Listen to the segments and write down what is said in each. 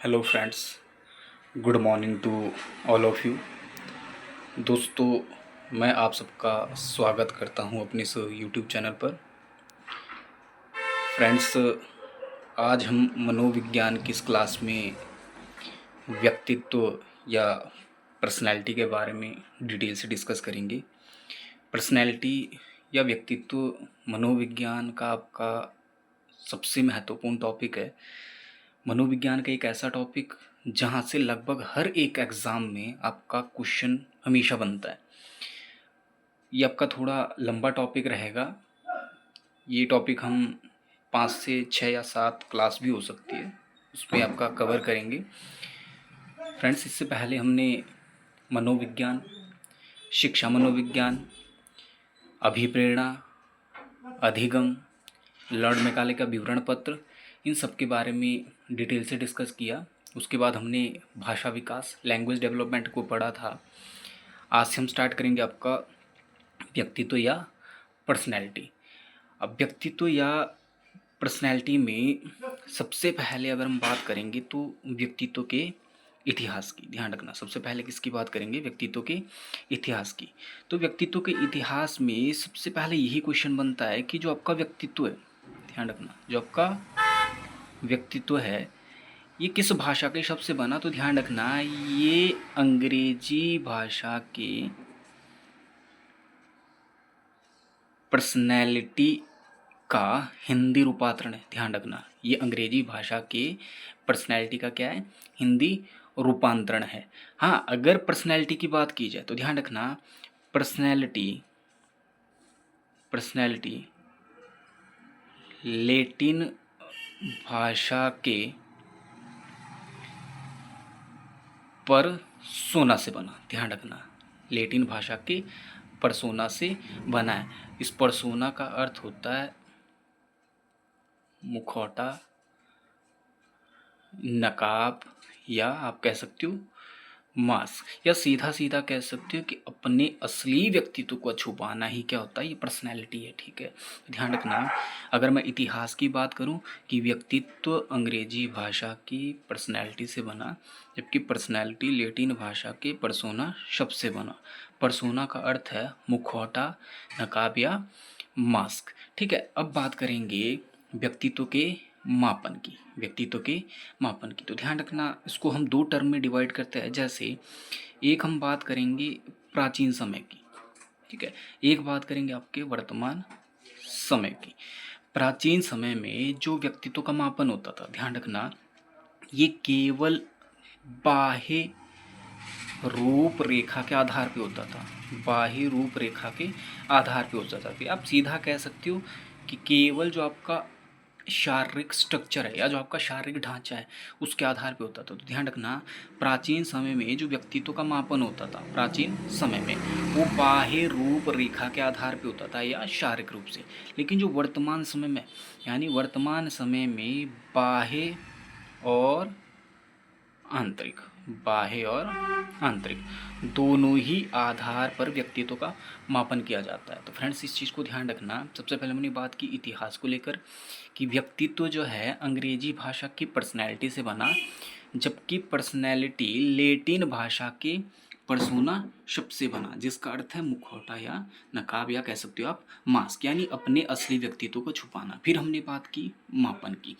Hello friends, good morning to all of you. दोस्तों, मैं आप सबका स्वागत करता हूं अपने इस यूट्यूब चैनल पर। फ्रेंड्स, आज हम मनोविज्ञान की इस क्लास में व्यक्तित्व या पर्सनैलिटी के बारे में डिटेल से डिस्कस करेंगे। पर्सनैलिटी या व्यक्तित्व मनोविज्ञान का आपका सबसे महत्वपूर्ण टॉपिक है। मनोविज्ञान का एक ऐसा टॉपिक जहाँ से लगभग हर एक एग्ज़ाम में आपका क्वेश्चन हमेशा बनता है। ये आपका थोड़ा लंबा टॉपिक रहेगा। ये टॉपिक हम 5 से 6 या 7 क्लास भी हो सकती है, उसमें आपका कवर करेंगे। फ्रेंड्स, इससे पहले हमने मनोविज्ञान, शिक्षा मनोविज्ञान, अभिप्रेरणा, अधिगम, लर्ड मैकाले का विवरण पत्र, इन सब के बारे में डिटेल से डिस्कस किया। उसके बाद हमने भाषा विकास, लैंग्वेज डेवलपमेंट को पढ़ा था। आज से हम स्टार्ट करेंगे आपका व्यक्तित्व या पर्सनैलिटी। अब व्यक्तित्व या पर्सनैलिटी में सबसे पहले अगर हम बात करेंगे तो व्यक्तित्व के इतिहास की, ध्यान रखना। सबसे पहले किसकी बात करेंगे? व्यक्तित्व के इतिहास की। तो व्यक्तित्व के इतिहास में सबसे पहले यही क्वेश्चन बनता है कि जो आपका व्यक्तित्व है, ध्यान रखना, जो आपका व्यक्तित्व है ये किस भाषा के शब्द से बना? तो ध्यान रखना, ये अंग्रेजी भाषा के पर्सनैलिटी का हिंदी रूपांतरण है। ध्यान रखना, ये अंग्रेजी भाषा के पर्सनैलिटी का क्या है? हिंदी रूपांतरण है। हाँ, अगर पर्सनैलिटी की बात की जाए तो ध्यान रखना, पर्सनैलिटी लैटिन भाषा के परसोना से बना। ध्यान रखना, लैटिन भाषा के परसोना से बना है। इस परसोना का अर्थ होता है मुखौटा, नकाब, या आप कह सकते हो मास्क, या सीधा सीधा कह सकते हो कि अपने असली व्यक्तित्व को छुपाना ही क्या होता है? ये पर्सनैलिटी है। ठीक है, ध्यान रखना। अगर मैं इतिहास की बात करूं कि व्यक्तित्व अंग्रेजी भाषा की पर्सनैलिटी से बना, जबकि पर्सनैलिटी लैटिन भाषा के परसोना शब्द से बना। परसोना का अर्थ है मुखौटा, नकाब या मास्क। ठीक है, अब बात करेंगे व्यक्तित्व के मापन की, व्यक्तित्व के मापन की। तो ध्यान रखना, इसको हम दो टर्म में डिवाइड करते हैं। जैसे एक हम बात करेंगे प्राचीन समय की, ठीक है, एक बात करेंगे आपके वर्तमान समय की। प्राचीन समय में जो व्यक्तित्व का मापन होता था, ध्यान रखना, ये केवल बाह्य रूपरेखा के आधार पे होता था। बाह्य रूपरेखा के आधार पे होता था। आप सीधा कह सकते हो कि केवल जो आपका शारीरिक स्ट्रक्चर है या जो आपका शारीरिक ढांचा है उसके आधार पे होता था। तो ध्यान रखना, प्राचीन समय में जो व्यक्तित्व का मापन होता था प्राचीन समय में, वो बाह्य रूप रेखा के आधार पे होता था या शारीरिक रूप से। लेकिन जो वर्तमान समय में, यानी वर्तमान समय में बाह्य और आंतरिक, बाह्य और आंतरिक दोनों ही आधार पर व्यक्तित्व का मापन किया जाता है। तो फ्रेंड्स, इस चीज़ को ध्यान रखना। सबसे पहले हमने बात की इतिहास को लेकर कि व्यक्तित्व जो है अंग्रेजी भाषा की पर्सनैलिटी से बना, जबकि पर्सनैलिटी लैटिन भाषा के परसोना शब्द से बना, जिसका अर्थ है मुखौटा या नकाब, या कह सकते हो आप मास्क, यानी अपने असली व्यक्तित्व को छुपाना। फिर हमने बात की मापन की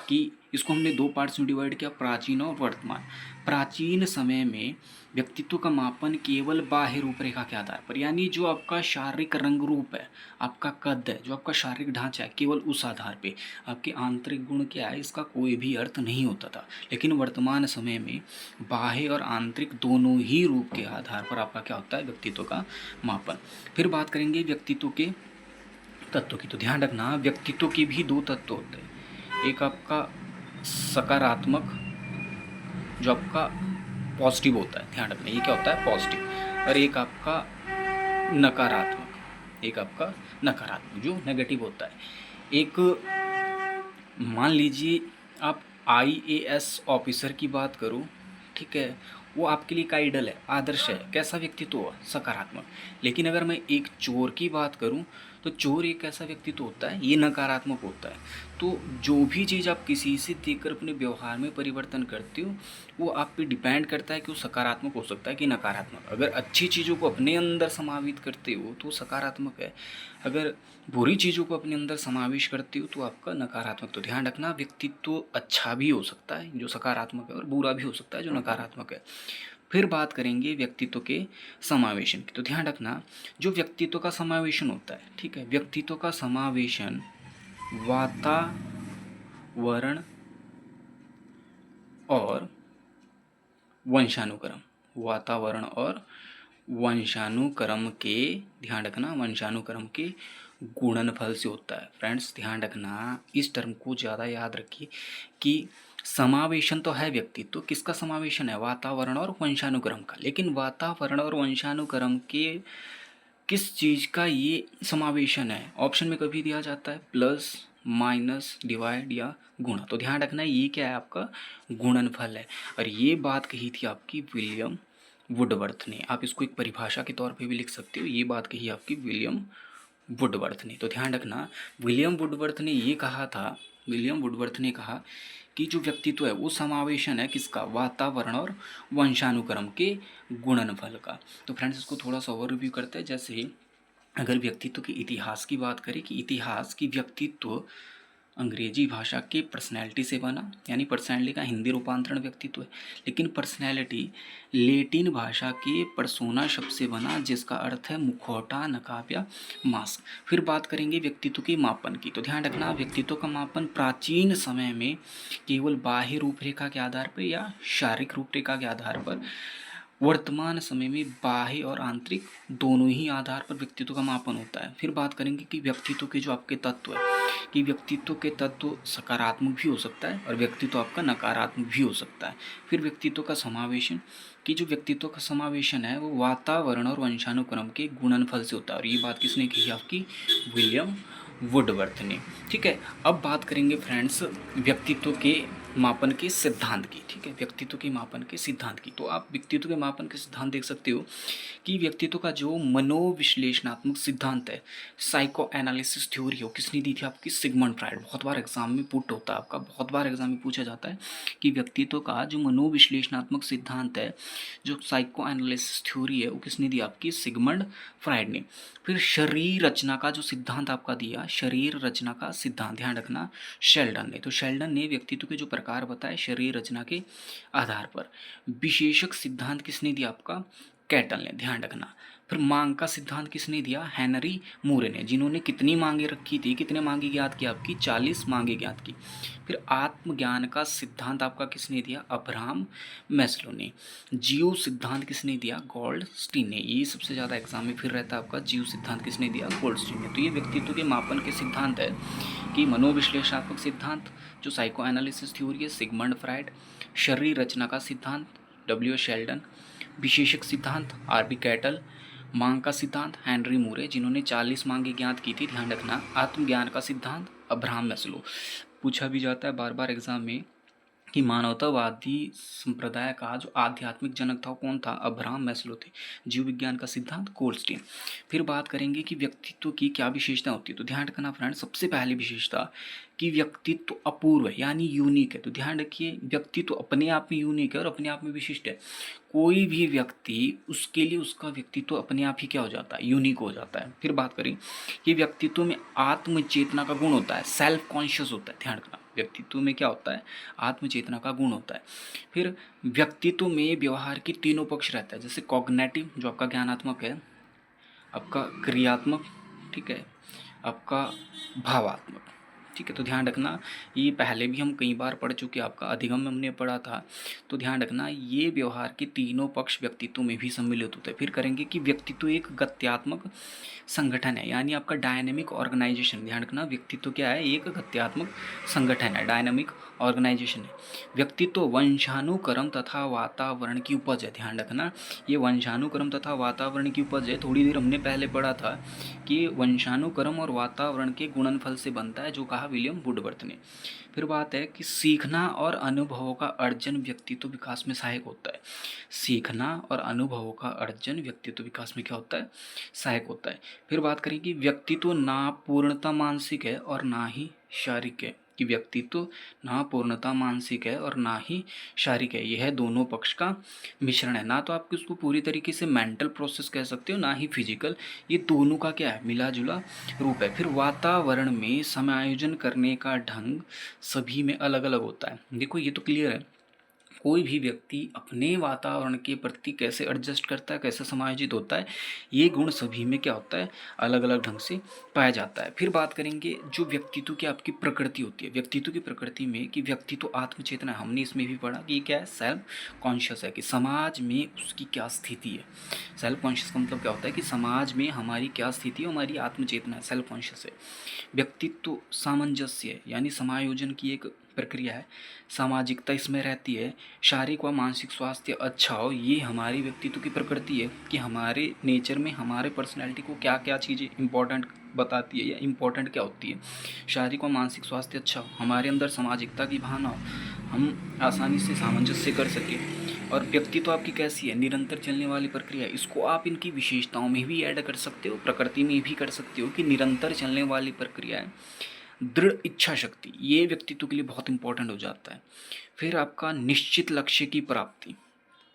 कि इसको हमने दो पार्ट्स में डिवाइड किया, प्राचीन और वर्तमान। प्राचीन समय में व्यक्तित्व का मापन केवल बाह्य रूपरेखा के आधार पर, यानी जो आपका शारीरिक रंग रूप है, आपका कद है, जो आपका शारीरिक ढांचा है, केवल उस आधार पे। आपके आंतरिक गुण क्या है इसका कोई भी अर्थ नहीं होता था। लेकिन वर्तमान समय में बाह्य और आंतरिक दोनों ही रूप के आधार पर आपका क्या होता है? व्यक्तित्व का मापन। फिर बात करेंगे व्यक्तित्व के तत्व की। तो ध्यान रखना, व्यक्तित्व के भी दो तत्व होते हैं। एक आपका सकारात्मक, जो आपका पॉजिटिव होता है, ध्यान रखना, ये क्या होता है? पॉजिटिव। और एक आपका नकारात्मक, एक आपका नकारात्मक जो नेगेटिव होता है। एक मान लीजिए आप IAS ऑफिसर की बात करो, ठीक है, वो आपके लिए एक आइडल है, आदर्श है। कैसा व्यक्तित्व हुआ? सकारात्मक। लेकिन अगर मैं एक चोर की बात करूं तो चोर एक ऐसा व्यक्ति तो होता है, ये नकारात्मक होता है। तो जो भी चीज़ आप किसी से देखकर अपने व्यवहार में परिवर्तन करते हो वो आप पे डिपेंड करता है कि वो सकारात्मक हो सकता है कि नकारात्मक। अगर अच्छी चीज़ों को अपने अंदर समावित करते हो तो सकारात्मक है, अगर बुरी चीज़ों को अपने अंदर समावेश करते हो तो आपका नकारात्मक। तो ध्यान रखना, व्यक्तित्व अच्छा भी हो सकता है जो सकारात्मक है और बुरा भी हो सकता है जो नकारात्मक है। फिर बात करेंगे व्यक्तित्व के समावेशन की। तो ध्यान रखना, जो व्यक्तित्व का समावेशन होता है, ठीक है, व्यक्तित्व का समावेशन वातावरण और वंशानुक्रम, वातावरण और वंशानुक्रम के, ध्यान रखना, वंशानुक्रम के गुणनफल से होता है। फ्रेंड्स ध्यान रखना, इस टर्म को ज़्यादा याद रखिए कि समावेशन तो है व्यक्तित्व, तो किसका समावेशन है, वातावरण और वंशानुक्रम का। लेकिन वातावरण और वंशानुक्रम के किस चीज़ का ये समावेशन है, ऑप्शन में कभी दिया जाता है प्लस माइनस डिवाइड या गुणा। तो ध्यान रखना ये क्या है, आपका गुणनफल है। और ये बात कही थी आपकी विलियम वुडवर्थ ने, आप इसको एक परिभाषा के तौर पे भी लिख सकते हो, ये बात कही आपकी विलियम वुडवर्थ ने। तो ध्यान रखना, विलियम वुडवर्थ ने ये कहा था, विलियम वुडवर्थ ने कहा कि जो व्यक्तित्व है वो समावेशन है किसका, वातावरण और वंशानुक्रम के गुणनफल का। तो फ्रेंड्स इसको थोड़ा सा ओवरव्यू करते हैं। जैसे अगर व्यक्तित्व के इतिहास की बात करें कि इतिहास की व्यक्तित्व अंग्रेजी भाषा के पर्सनैलिटी से बना, यानी पर्सनैलिटी का हिंदी रूपांतरण व्यक्तित्व है, लेकिन पर्सनैलिटी लेटिन भाषा के पर्सोना शब्द से बना जिसका अर्थ है मुखौटा, नकाब या मास्क। फिर बात करेंगे व्यक्तित्व के मापन की। तो ध्यान रखना, व्यक्तित्व का मापन प्राचीन समय में केवल बाह्य रूपरेखा के आधार पर या शारीरिक रूपरेखा के आधार पर, वर्तमान समय में बाह्य और आंतरिक दोनों ही आधार पर व्यक्तित्व का मापन होता है। फिर बात करेंगे कि व्यक्तित्व के जो आपके तत्व है, कि व्यक्तित्व के तत्व सकारात्मक भी हो सकता है और व्यक्तित्व आपका नकारात्मक भी हो सकता है। फिर व्यक्तित्व का समावेशन, कि जो व्यक्तित्व का समावेशन है वो वातावरण और वंशानुक्रम के गुणनफल से होता है, और ये बात किसने कही, आपकी विलियम वुडवर्थ ने। ठीक है, अब बात करेंगे फ्रेंड्स व्यक्तित्व के मापन के सिद्धांत की। ठीक है, व्यक्तित्व के मापन के सिद्धांत की। तो आप व्यक्तित्व के मापन के सिद्धांत देख सकते हो कि व्यक्तित्व का जो मनोविश्लेषणात्मक सिद्धांत है, साइको एनालिसिस थ्योरी हो, किसने दी थी, आपकी सिगमंड फ्राइड। बहुत बार एग्जाम में पुट होता है आपका, बहुत बार एग्जाम में पूछा जाता है कि व्यक्तित्व का जो मनोविश्लेषणात्मक सिद्धांत है, जो साइको एनालिसिस थ्योरी है, वो किसने दी, आपकी सिगमंड फ्राइड ने। फिर शरीर रचना का जो सिद्धांत आपका दिया, शरीर रचना का सिद्धांत, ध्यान रखना, शेल्डन ने। तो शेल्डन ने व्यक्तित्व के जो प्रकार बताए शरीर रचना के आधार पर। विशेषक सिद्धांत किसने दिया, आपका कैटल ने, ध्यान रखना। फिर मांग का सिद्धांत किसने दिया, हेनरी मूरे ने, जिन्होंने कितनी मांगे रखी थी, कितने मांगे ज्ञात की, आपकी 40 मांगे ज्ञात की। फिर आत्मज्ञान का सिद्धांत आपका किसने दिया, अब्राहम मैस्लो ने। जीव सिद्धांत किसने दिया, गोल्डस्टीन ने। ये सबसे ज़्यादा एग्जाम में फिर रहता है आपका, जीव सिद्धांत किसने दिया, गोल्डस्टीन ने। तो ये व्यक्तित्व के मापन के सिद्धांत है कि मनोविश्लेषणात्मक सिद्धांत जो साइको एनालिसिस थ्योरी है, सिगमंड फ्राइड। शरीर रचना का सिद्धांत, डब्ल्यू शेल्डन। विशेषक सिद्धांत, आर बी कैटल। मांग का सिद्धांत, हेनरी मूरे, जिन्होंने 40 मांगे ज्ञात की थी, ध्यान रखना। आत्मज्ञान का सिद्धांत, अब्राहम मैस्लो। पूछा भी जाता है बार बार एग्जाम में कि मानवतावादी संप्रदाय का जो आध्यात्मिक जनक था कौन था, अब्राहम मैस्लो थे। जीव विज्ञान का सिद्धांत, गोल्डस्टीन। फिर बात करेंगे कि व्यक्तित्व की क्या विशेषता होती है। तो ध्यान रखना फ्रेंड, सबसे पहली विशेषता कि व्यक्तित्व अपूर्व है, यानी यूनिक है। तो ध्यान रखिए, व्यक्तित्व अपने आप में यूनिक है और अपने आप में विशिष्ट है। कोई भी व्यक्ति, उसके लिए उसका व्यक्तित्व अपने आप ही क्या हो जाता है, यूनिक हो जाता है। फिर बात करें कि व्यक्तित्व में आत्मचेतना का गुण होता है, सेल्फ कॉन्शियस होता है। ध्यान रखना, व्यक्तित्व में क्या होता है, आत्मचेतना का गुण होता है। फिर व्यक्तित्व में व्यवहार के तीनों पक्ष रहता है, जैसे कॉग्निटिव जो आपका ज्ञानात्मक है, आपका क्रियात्मक, ठीक है, आपका भावात्मक। ठीक है, तो ध्यान रखना, ये पहले भी हम कई बार पढ़ चुके, आपका अधिगम में हमने पढ़ा था। तो ध्यान रखना, ये व्यवहार के तीनों पक्ष व्यक्तित्व में भी सम्मिलित होते हैं। फिर करेंगे कि व्यक्तित्व एक गत्यात्मक संगठन है, यानी आपका डायनेमिक ऑर्गेनाइजेशन। ध्यान रखना, व्यक्तित्व क्या है, एक गत्यात्मक संगठन है, डायनेमिक ऑर्गेनाइजेशन है। व्यक्तित्व वंशानुक्रम तथा वातावरण की उपज है। ध्यान रखना, ये वंशानुक्रम तथा वातावरण की उपज है। थोड़ी देर हमने पहले पढ़ा था कि वंशानुक्रम और वातावरण के गुणनफल से बनता है, जो कहा विलियम वुडवर्थ ने। फिर बात है कि सीखना और अनुभवों का अर्जन व्यक्तित्व विकास में सहायक होता है। सीखना और अनुभवों का अर्जन व्यक्तित्व विकास में क्या होता है, सहायक होता है। फिर बात करें कि व्यक्तित्व ना पूर्णता मानसिक है और ना ही शारीरिक है, कि व्यक्तित्व ना पूर्णता मानसिक है और ना ही शारीरिक है, यह दोनों पक्ष का मिश्रण है। ना तो आप इसको पूरी तरीके से मेंटल प्रोसेस कह सकते हो, ना ही फिजिकल, ये दोनों का क्या है, मिला जुला रूप है। फिर वातावरण में समायोजन करने का ढंग सभी में अलग अलग होता है। देखो ये तो क्लियर है, कोई भी व्यक्ति अपने वातावरण के प्रति कैसे एडजस्ट करता है, कैसे समायोजित होता है, ये गुण सभी में क्या होता है, अलग अलग ढंग से पाया जाता है। फिर बात करेंगे जो व्यक्तित्व की आपकी प्रकृति होती है, व्यक्तित्व की प्रकृति में कि व्यक्तित्व आत्मचेतना, हमने इसमें भी पढ़ा कि ये क्या है, सेल्फ कॉन्शियस है, कि समाज में उसकी क्या स्थिति है। सेल्फ कॉन्शियस का मतलब क्या होता है कि समाज में हमारी क्या स्थिति है, हमारी आत्मचेतना है, सेल्फ कॉन्शियस है। व्यक्तित्व सामंजस्य यानी समायोजन की एक प्रक्रिया है, सामाजिकता इसमें रहती है। शारीरिक व मानसिक स्वास्थ्य अच्छा हो, ये हमारी व्यक्तित्व की प्रकृति है कि हमारे नेचर में हमारे पर्सनैलिटी को क्या क्या चीज़ें इंपॉर्टेंट बताती है या इम्पोर्टेंट क्या होती है। शारीरिक व मानसिक स्वास्थ्य अच्छा हो, हमारे अंदर सामाजिकता की भावना हो, हम आसानी से सामंजस्य कर सकें। और व्यक्तित्व आपकी कैसी है, निरंतर चलने वाली प्रक्रिया है। इसको आप इनकी विशेषताओं में भी ऐड कर सकते हो, प्रकृति में भी कर सकते हो कि निरंतर चलने वाली प्रक्रिया है। दृढ़ इच्छा शक्ति, ये व्यक्तित्व के लिए बहुत इंपॉर्टेंट हो जाता है। फिर आपका निश्चित लक्ष्य की प्राप्ति।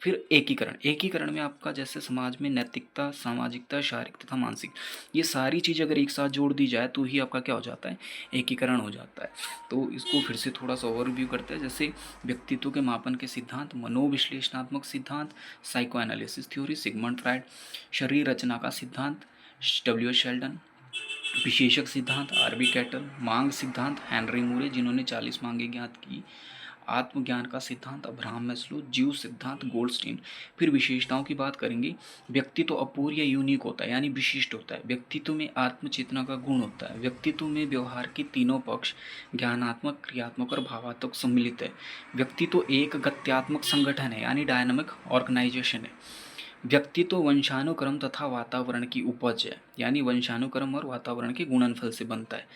फिर एकीकरण, एकीकरण में आपका जैसे समाज में नैतिकता, सामाजिकता, शारीरिक तथा मानसिक, ये सारी चीज़ अगर एक साथ जोड़ दी जाए तो ही आपका क्या हो जाता है, एकीकरण हो जाता है। तो इसको फिर से थोड़ा सा ओवरव्यू करते हैं। जैसे व्यक्तित्व के मापन के सिद्धांत, मनोविश्लेषणात्मक सिद्धांत, psycho analysis theory, Sigmund Freud, शरीर रचना का सिद्धांत, डब्ल्यू एच शेल्डन, विशेषक सिद्धांत, आरबी कैटल, मांग सिद्धांत, हेनरी मूरे जिन्होंने 40 मांगे ज्ञात की, आत्मज्ञान का सिद्धांत, अब्राहम मैस्लो, जीव सिद्धांत, गोल्डस्टीन। फिर विशेषताओं की बात करेंगे। व्यक्तित्व अपूर्व या यूनिक होता है यानी विशिष्ट होता है। व्यक्तित्व में आत्मचेतना का गुण होता है। व्यक्तित्व में व्यवहार के तीनों पक्ष ज्ञानात्मक, क्रियात्मक और भावात्मक सम्मिलित है। व्यक्तित्व एक गत्यात्मक संगठन है यानी डायनामिक ऑर्गेनाइजेशन है। व्यक्तित्व वंशानुक्रम तथा वातावरण की उपज है यानी वंशानुक्रम और वातावरण के गुणनफल से बनता है।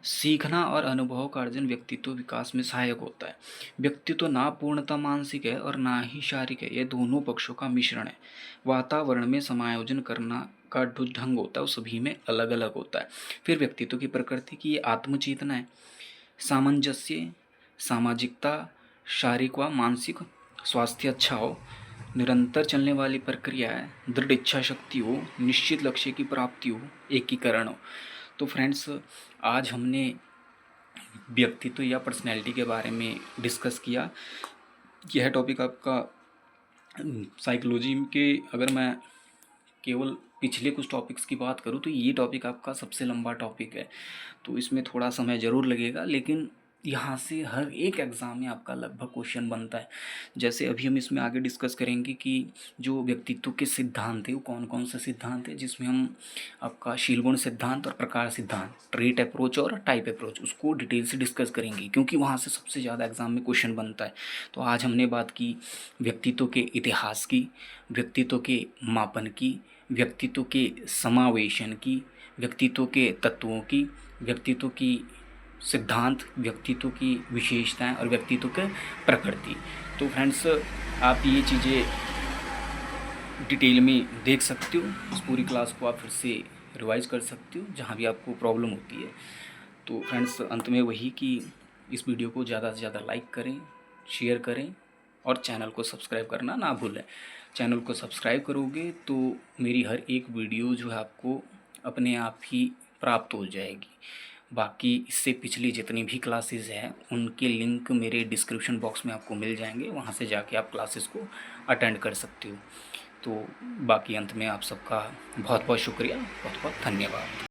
सीखना और अनुभव का अर्जन व्यक्तित्व विकास में सहायक होता है। व्यक्तित्व ना पूर्णता मानसिक है और ना ही शारीरिक है, यह दोनों पक्षों का मिश्रण है। वातावरण में समायोजन करना का जो ढंग होता है वो सभी में अलग अलग होता है। फिर व्यक्तित्व की प्रकृति की ये आत्मचेतना है, सामंजस्य, सामाजिकता, शारीरिक व मानसिक स्वास्थ्य अच्छा हो, निरंतर चलने वाली प्रक्रिया है, दृढ़ इच्छा शक्ति हो, निश्चित लक्ष्य की प्राप्ति हो, एकीकरण हो। तो फ्रेंड्स, आज हमने व्यक्तित्व या पर्सनैलिटी के बारे में डिस्कस किया। यह टॉपिक आपका साइकोलॉजी के, अगर मैं केवल पिछले कुछ टॉपिक्स की बात करूँ तो ये टॉपिक आपका सबसे लंबा टॉपिक है, तो इसमें थोड़ा समय ज़रूर लगेगा, लेकिन यहाँ से हर एक एग्ज़ाम में आपका लगभग क्वेश्चन बनता है। जैसे अभी हम इसमें आगे डिस्कस करेंगे कि जो व्यक्तित्व के सिद्धांत है वो कौन कौन से सिद्धांत है, जिसमें हम आपका शीलगुण सिद्धांत और प्रकार सिद्धांत, ट्रेट अप्रोच और टाइप अप्रोच, उसको डिटेल से डिस्कस करेंगे क्योंकि वहाँ से सबसे ज़्यादा एग्ज़ाम में क्वेश्चन बनता है। तो आज हमने बात की व्यक्तित्व के इतिहास की, व्यक्तित्व के मापन की, व्यक्तित्व के समावेशन की, व्यक्तित्व के तत्वों की, व्यक्तित्व की सिद्धांत, व्यक्तित्व की विशेषताएं और व्यक्तित्व के प्रकृति। तो फ्रेंड्स, आप ये चीज़ें डिटेल में देख सकते हो, इस पूरी क्लास को आप फिर से रिवाइज कर सकते हो जहाँ भी आपको प्रॉब्लम होती है। तो फ्रेंड्स, अंत में वही कि इस वीडियो को ज़्यादा से ज़्यादा लाइक करें, शेयर करें और चैनल को सब्सक्राइब करना ना भूलें। चैनल को सब्सक्राइब करोगे तो मेरी हर एक वीडियो जो है आपको अपने आप ही प्राप्त हो जाएगी। बाकी इससे पिछली जितनी भी क्लासेस हैं उनके लिंक मेरे डिस्क्रिप्शन बॉक्स में आपको मिल जाएंगे, वहाँ से जाके आप क्लासेस को अटेंड कर सकते हो। तो बाकी अंत में आप सबका बहुत बहुत शुक्रिया, बहुत बहुत धन्यवाद।